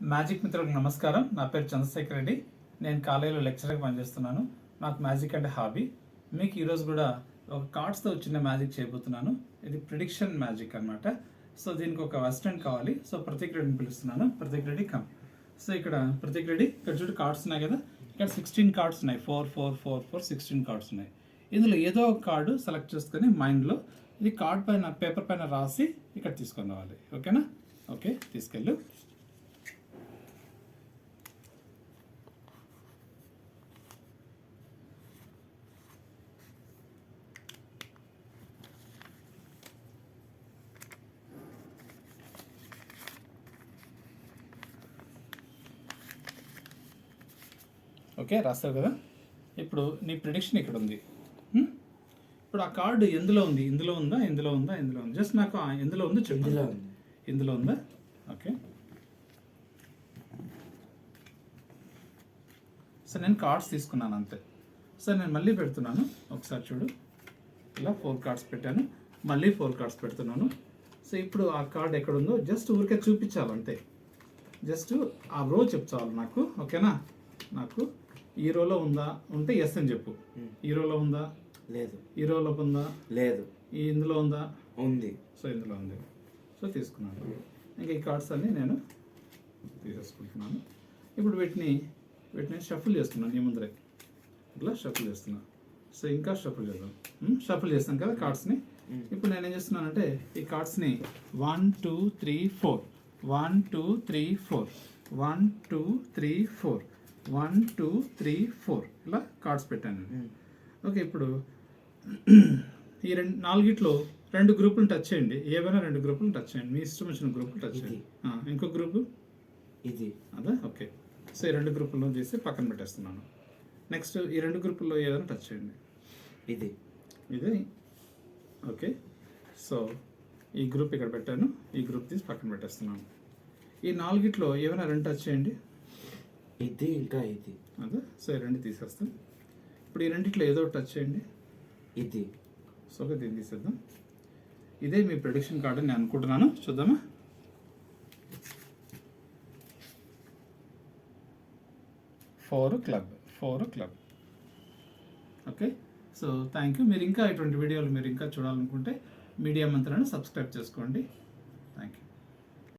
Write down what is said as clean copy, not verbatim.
Magic మిత్రులకు నమస్కారం. నా పేరు చంద్రశేఖర్ రెడ్డి. నేను కాలేజీలో లెక్చరర్గా పనిచేస్తున్నాను. నాకు మ్యాజిక్ అంటే హాబీ. మీకు ఈరోజు కూడా ఒక కార్డ్స్తో చిన్న మ్యాజిక్ చేయబోతున్నాను. ఇది ప్రిడిక్షన్ మ్యాజిక్ అనమాట. సో దీనికి ఒక అసిస్టెంట్ కావాలి. సో ప్రతీక్ రెడ్డిని పిలుస్తున్నాను. ప్రతీక్ రెడ్డి కమ్. సో ఇక్కడ ప్రతీక్ రెడ్డి, ఇక్కడ చూడు కార్డ్స్ ఉన్నాయి కదా, ఇక్కడ 16 కార్డ్స్ ఉన్నాయి. 4 4 4 4 16 కార్డ్స్ ఉన్నాయి. ఇందులో ఏదో ఒక కార్డు సెలెక్ట్ చేసుకొని మైండ్లో ఇది కార్డ్ పైన పేపర్ పైన రాసి ఇక్కడ తీసుకొని రావాలి. ఓకేనా? ఓకే, తీసుకెళ్ళు. ఓకే, రాస్తావు కదా. ఇప్పుడు నీ ప్రిడిక్షన్ ఇక్కడ ఉంది. ఇప్పుడు ఆ కార్డు ఎందులో ఉంది? ఇందులో ఉందా, ఇందులో ఉందా, ఇందులో ఉంది? జస్ట్ నాకు ఎందులో ఉందో చెప్పు. ఇందులో ఉందా? ఓకే. సో నేను కార్డ్స్ తీసుకున్నాను అంతే. సో నేను మళ్ళీ పెడుతున్నాను. ఒకసారి చూడు, ఇలా 4 కార్డ్స్ పెట్టాను, మళ్ళీ 4 కార్డ్స్ పెడుతున్నాను. సో ఇప్పుడు ఆ కార్డ్ ఎక్కడ ఉందో జస్ట్ ఊరికే చూపించాలి అంతే. జస్ట్ ఆ రో చెప్తావాలి నాకు. ఓకేనా? నాకు ఈ రోలో ఉందా ఉంటే ఎస్ అని చెప్పు. ఈ రోలో ఉందా? లేదు. ఈ రోలో ఉందా? లేదు. ఈ ఇందులో ఉందా? ఉంది. సో ఇందులో ఉంది. సో తీసుకున్నాను. ఇంకా ఈ కార్డ్స్ అన్నీ నేను తీసేసుకుంటున్నాను. ఇప్పుడు వీటిని షఫుల్ చేస్తున్నాను. ఈ ముందరే ఇట్లా షఫుల్ చేస్తున్నాను. సో ఇంకా షఫుల్ చేద్దాం. షఫుల్ చేస్తాను కదా కార్డ్స్ని. ఇప్పుడు నేను ఏం చేస్తున్నానంటే ఈ కార్డ్స్ని 1 2 3 4 1 2 3 4 1 2 3 4 1 2 3 4 ఇలా కార్డ్స్ పెట్టాను. ఓకే, ఇప్పుడు ఈ నాలుగిట్లో 2 గ్రూపులు టచ్ చేయండి. ఏవైనా 2 గ్రూపులు టచ్ చేయండి. మీ ఇష్టం వచ్చిన గ్రూపులు టచ్ చేయండి. ఇంకో గ్రూపు ఇది అదా? ఓకే. సో ఈ 2 గ్రూపుల్లో తీసి పక్కన పెట్టేస్తున్నాను. నెక్స్ట్ ఈ 2 గ్రూపుల్లో ఏదైనా టచ్ చేయండి. ఇది ఓకే. సో ఈ గ్రూప్ ఇక్కడ పెట్టాను, ఈ గ్రూప్ తీసి పక్కన పెట్టేస్తున్నాను. ఈ నాలుగిట్లో ఏమైనా 2 టచ్ చేయండి. ఇది ఇంకా ఇది అదే. సో ఈ 2 తీసేస్తాం. ఇప్పుడు ఈ రెండిట్లో ఏదో టచ్ చేయండి. ఇది. సో ఓకే, దీన్ని తీసేద్దాం. ఇదే మీ ప్రిడిక్షన్ కార్డు నేను అనుకుంటున్నాను. చూద్దామా? Four club. Okay. So thank you. మీరు ఇంకా ఇటువంటి వీడియోలు మీరు ఇంకా చూడాలనుకుంటే మీడియా మంత్రాన్ని సబ్స్క్రైబ్ చేసుకోండి.